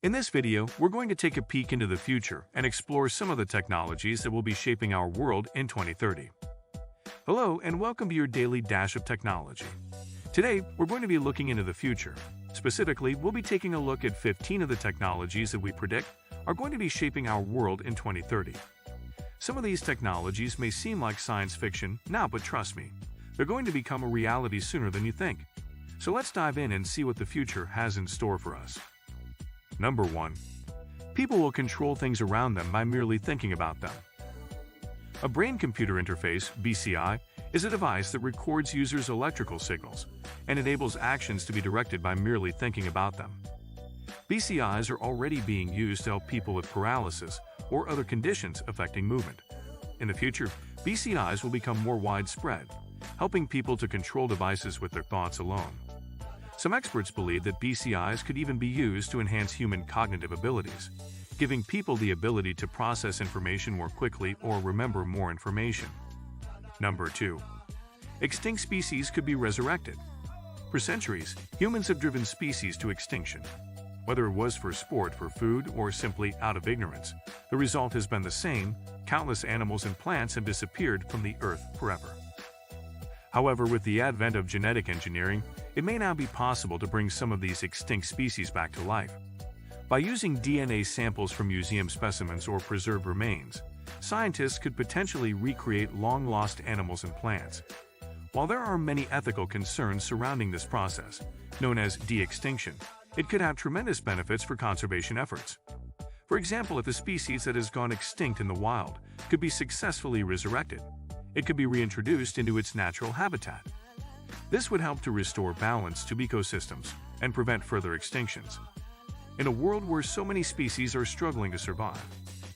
In this video, we're going to take a peek into the future and explore some of the technologies that will be shaping our world in 2030. Hello, and welcome to your daily dash of technology. Today, we're going to be looking into the future. Specifically, we'll be taking a look at 15 of the technologies that we predict are going to be shaping our world in 2030. Some of these technologies may seem like science fiction now, but trust me, they're going to become a reality sooner than you think. So let's dive in and see what the future has in store for us. Number 1. People will control things around them by merely thinking about them. A brain-computer interface, BCI, is a device that records users' electrical signals and enables actions to be directed by merely thinking about them. BCIs are already being used to help people with paralysis or other conditions affecting movement. In the future, BCIs will become more widespread, helping people to control devices with their thoughts alone. Some experts believe that BCIs could even be used to enhance human cognitive abilities, giving people the ability to process information more quickly or remember more information. Number 2. Extinct species could be resurrected. For centuries, humans have driven species to extinction. Whether it was for sport, for food, or simply out of ignorance, the result has been the same: countless animals and plants have disappeared from the earth forever. However, with the advent of genetic engineering, it may now be possible to bring some of these extinct species back to life. By using DNA samples from museum specimens or preserved remains, scientists could potentially recreate long-lost animals and plants. While there are many ethical concerns surrounding this process, known as de-extinction, it could have tremendous benefits for conservation efforts. For example, if a species that has gone extinct in the wild could be successfully resurrected, it could be reintroduced into its natural habitat. This would help to restore balance to ecosystems and prevent further extinctions. In a world where so many species are struggling to survive,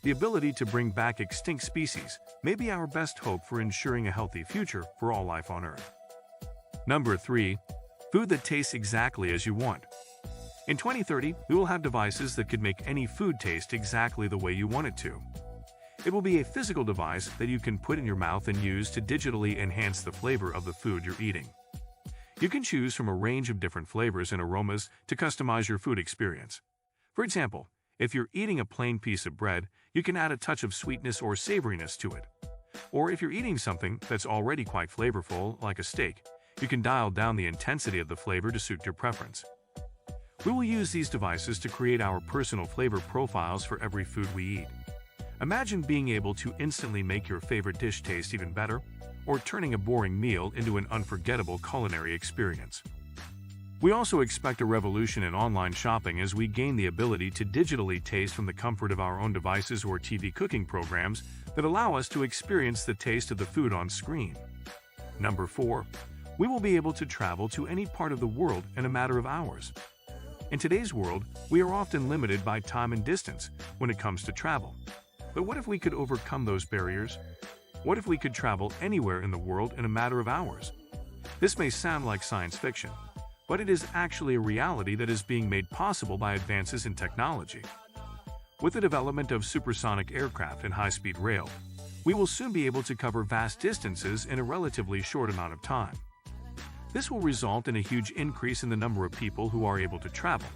the ability to bring back extinct species may be our best hope for ensuring a healthy future for all life on Earth. Number 3. Food that tastes exactly as you want. In 2030, we will have devices that could make any food taste exactly the way you want it to. It will be a physical device that you can put in your mouth and use to digitally enhance the flavor of the food you're eating. You can choose from a range of different flavors and aromas to customize your food experience. For example, if you're eating a plain piece of bread, you can add a touch of sweetness or savoriness to it. Or if you're eating something that's already quite flavorful, like a steak, you can dial down the intensity of the flavor to suit your preference. We will use these devices to create our personal flavor profiles for every food we eat. Imagine being able to instantly make your favorite dish taste even better, or turning a boring meal into an unforgettable culinary experience. We also expect a revolution in online shopping as we gain the ability to digitally taste from the comfort of our own devices or TV cooking programs that allow us to experience the taste of the food on screen. Number 4. We will be able to travel to any part of the world in a matter of hours. In today's world, we are often limited by time and distance when it comes to travel. But what if we could overcome those barriers? What if we could travel anywhere in the world in a matter of hours? This may sound like science fiction, but it is actually a reality that is being made possible by advances in technology. With the development of supersonic aircraft and high-speed rail, we will soon be able to cover vast distances in a relatively short amount of time. This will result in a huge increase in the number of people who are able to travel,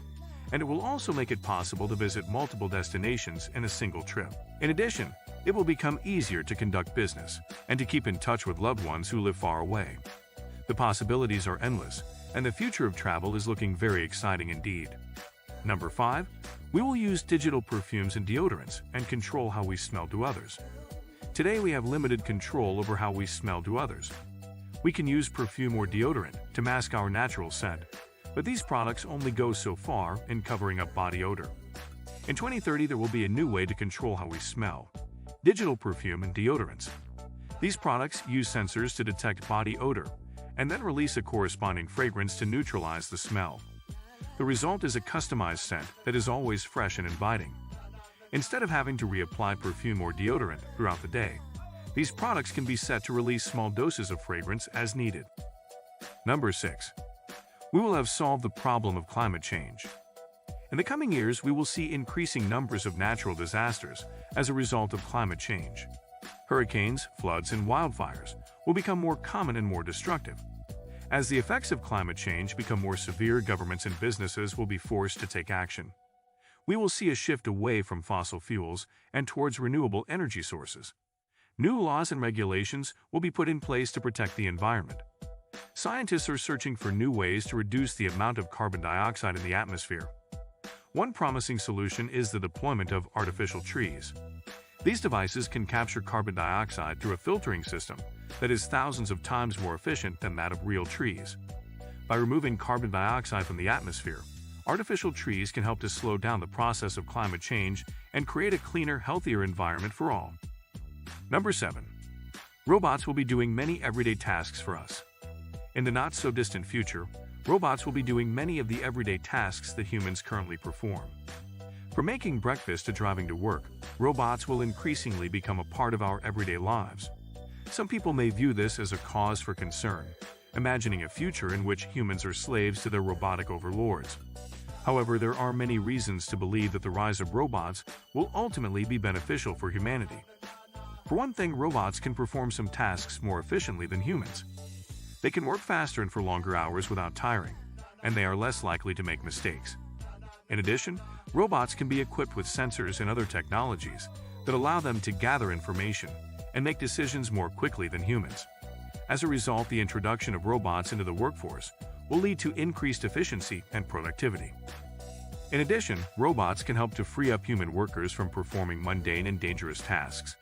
and it will also make it possible to visit multiple destinations in a single trip. In addition, it will become easier to conduct business and to keep in touch with loved ones who live far away. The possibilities are endless, and the future of travel is looking very exciting indeed. Number 5. We will use digital perfumes and deodorants and control how we smell to others. Today we have limited control over how we smell to others. We can use perfume or deodorant to mask our natural scent, but these products only go so far in covering up body odor. In 2030, there will be a new way to control how we smell: digital perfume and deodorants. These products use sensors to detect body odor and then release a corresponding fragrance to neutralize the smell. The result is a customized scent that is always fresh and inviting. Instead of having to reapply perfume or deodorant throughout the day, these products can be set to release small doses of fragrance as needed. Number 6. We will have solved the problem of climate change. In the coming years, we will see increasing numbers of natural disasters as a result of climate change. Hurricanes, floods, and wildfires will become more common and more destructive. As the effects of climate change become more severe, governments and businesses will be forced to take action. We will see a shift away from fossil fuels and towards renewable energy sources. New laws and regulations will be put in place to protect the environment. Scientists are searching for new ways to reduce the amount of carbon dioxide in the atmosphere. One promising solution is the deployment of artificial trees. These devices can capture carbon dioxide through a filtering system that is thousands of times more efficient than that of real trees. By removing carbon dioxide from the atmosphere, artificial trees can help to slow down the process of climate change and create a cleaner, healthier environment for all. Number 7. Robots will be doing many everyday tasks for us. In the not-so-distant future, robots will be doing many of the everyday tasks that humans currently perform. From making breakfast to driving to work, robots will increasingly become a part of our everyday lives. Some people may view this as a cause for concern, imagining a future in which humans are slaves to their robotic overlords. However, there are many reasons to believe that the rise of robots will ultimately be beneficial for humanity. For one thing, robots can perform some tasks more efficiently than humans. They can work faster and for longer hours without tiring, and they are less likely to make mistakes. In addition, robots can be equipped with sensors and other technologies that allow them to gather information and make decisions more quickly than humans. As a result, the introduction of robots into the workforce will lead to increased efficiency and productivity. In addition, robots can help to free up human workers from performing mundane and dangerous tasks.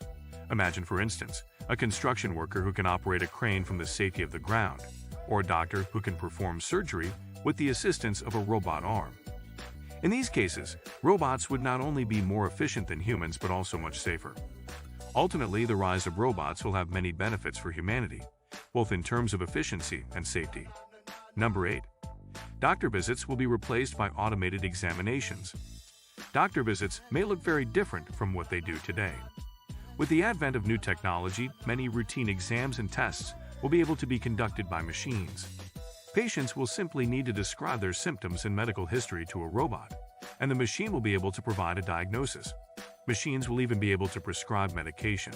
Imagine, for instance, a construction worker who can operate a crane from the safety of the ground, or a doctor who can perform surgery with the assistance of a robot arm. In these cases, robots would not only be more efficient than humans but also much safer. Ultimately, the rise of robots will have many benefits for humanity, both in terms of efficiency and safety. Number 8. Doctor visits will be replaced by automated examinations. Doctor visits may look very different from what they do today. With the advent of new technology, many routine exams and tests will be able to be conducted by machines. Patients will simply need to describe their symptoms and medical history to a robot, and the machine will be able to provide a diagnosis. Machines will even be able to prescribe medication.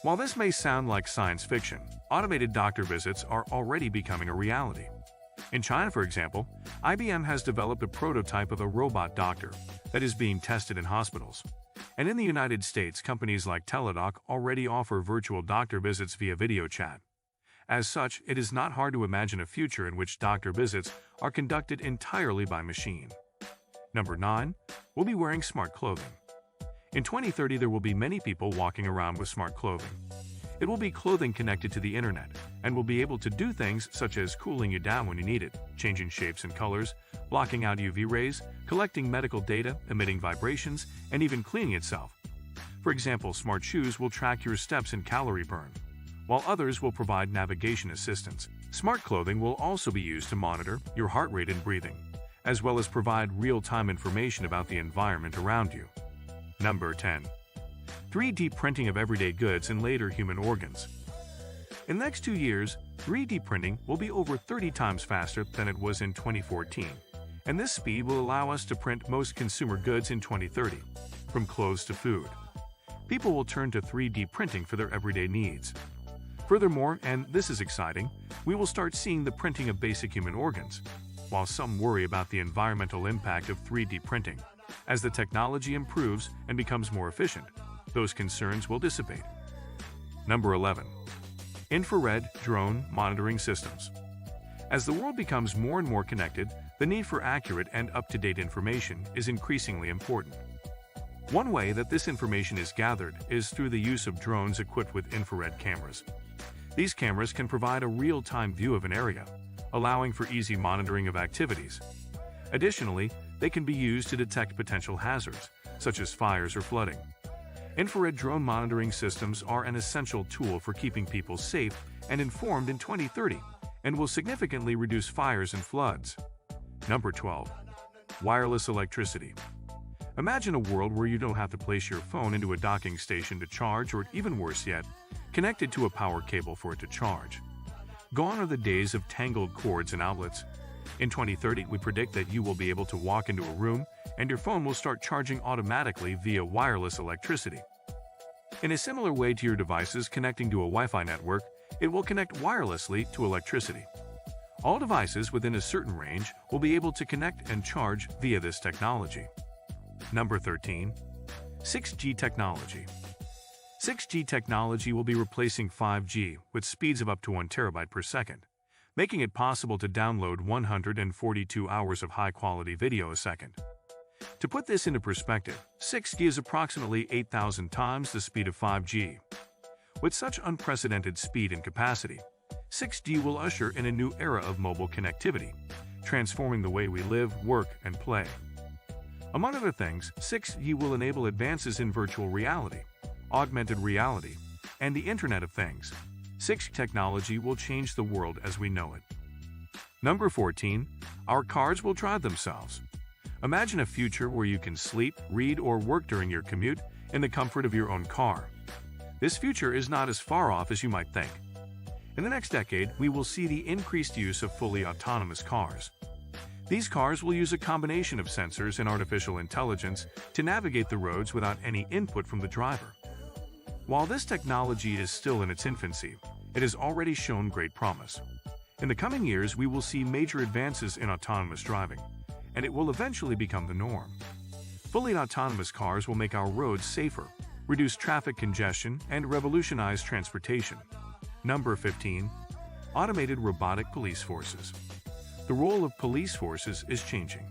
While this may sound like science fiction, automated doctor visits are already becoming a reality. In China, for example, IBM has developed a prototype of a robot doctor that is being tested in hospitals. And in the United States, companies like Teladoc already offer virtual doctor visits via video chat. As such, it is not hard to imagine a future in which doctor visits are conducted entirely by machine. Number 9. We'll be wearing smart clothing. In 2030, there will be many people walking around with smart clothing. It will be clothing connected to the internet and will be able to do things such as cooling you down when you need it, changing shapes and colors, blocking out UV rays, collecting medical data, emitting vibrations, and even cleaning itself. For example, smart shoes will track your steps and calorie burn, while others will provide navigation assistance. Smart clothing will also be used to monitor your heart rate and breathing, as well as provide real-time information about the environment around you. Number 10. 3D printing of everyday goods and later human organs. In the next 2 years, 3D printing will be over 30 times faster than it was in 2014, and this speed will allow us to print most consumer goods in 2030, from clothes to food. People will turn to 3D printing for their everyday needs. Furthermore, and this is exciting, we will start seeing the printing of basic human organs. While some worry about the environmental impact of 3D printing, as the technology improves and becomes more efficient, those concerns will dissipate. Number 11. Infrared drone monitoring systems. As the world becomes more and more connected, the need for accurate and up-to-date information is increasingly important. One way that this information is gathered is through the use of drones equipped with infrared cameras. These cameras can provide a real-time view of an area, allowing for easy monitoring of activities. Additionally, they can be used to detect potential hazards, such as fires or flooding. Infrared drone monitoring systems are an essential tool for keeping people safe and informed in 2030 and will significantly reduce fires and floods. Number 12. Wireless electricity. Imagine a world where you don't have to place your phone into a docking station to charge, or even worse yet, connected to a power cable for it to charge. Gone are the days of tangled cords and outlets. In 2030, we predict that you will be able to walk into a room and your phone will start charging automatically via wireless electricity. In a similar way to your devices connecting to a Wi-Fi network, it will connect wirelessly to electricity. All devices within a certain range will be able to connect and charge via this technology. Number 13. 6G technology. 6G technology will be replacing 5G with speeds of up to 1 terabyte per second, making it possible to download 142 hours of high-quality video a second. To put this into perspective, 6G is approximately 8,000 times the speed of 5G. With such unprecedented speed and capacity, 6G will usher in a new era of mobile connectivity, transforming the way we live, work, and play. Among other things, 6G will enable advances in virtual reality, augmented reality, and the Internet of Things. 6G technology will change the world as we know it. Number 14. Our cars will drive themselves. Imagine a future where you can sleep, read, or work during your commute in the comfort of your own car. This future is not as far off as you might think. In the next decade, we will see the increased use of fully autonomous cars. These cars will use a combination of sensors and artificial intelligence to navigate the roads without any input from the driver. While this technology is still in its infancy, it has already shown great promise. In the coming years, we will see major advances in autonomous driving, and it will eventually become the norm. Fully autonomous cars will make our roads safer, reduce traffic congestion, and revolutionize transportation. Number 15. Automated robotic police forces. The role of police forces is changing.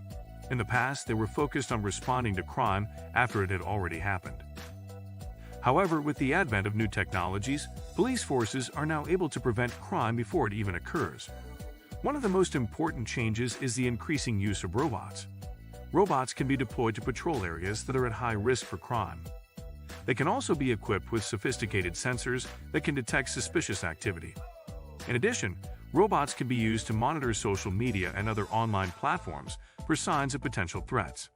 In the past, they were focused on responding to crime after it had already happened. However, with the advent of new technologies, police forces are now able to prevent crime before it even occurs. One of the most important changes is the increasing use of robots. Robots can be deployed to patrol areas that are at high risk for crime. They can also be equipped with sophisticated sensors that can detect suspicious activity. In addition, robots can be used to monitor social media and other online platforms for signs of potential threats.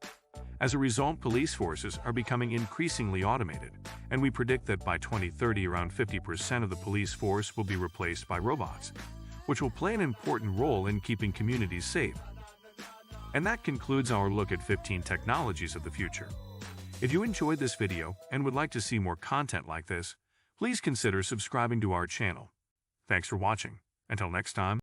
As a result, police forces are becoming increasingly automated, and we predict that by 2030 around 50% of the police force will be replaced by robots, which will play an important role in keeping communities safe. And that concludes our look at 15 technologies of the future. If you enjoyed this video and would like to see more content like this, please consider subscribing to our channel. Thanks for watching. Until next time.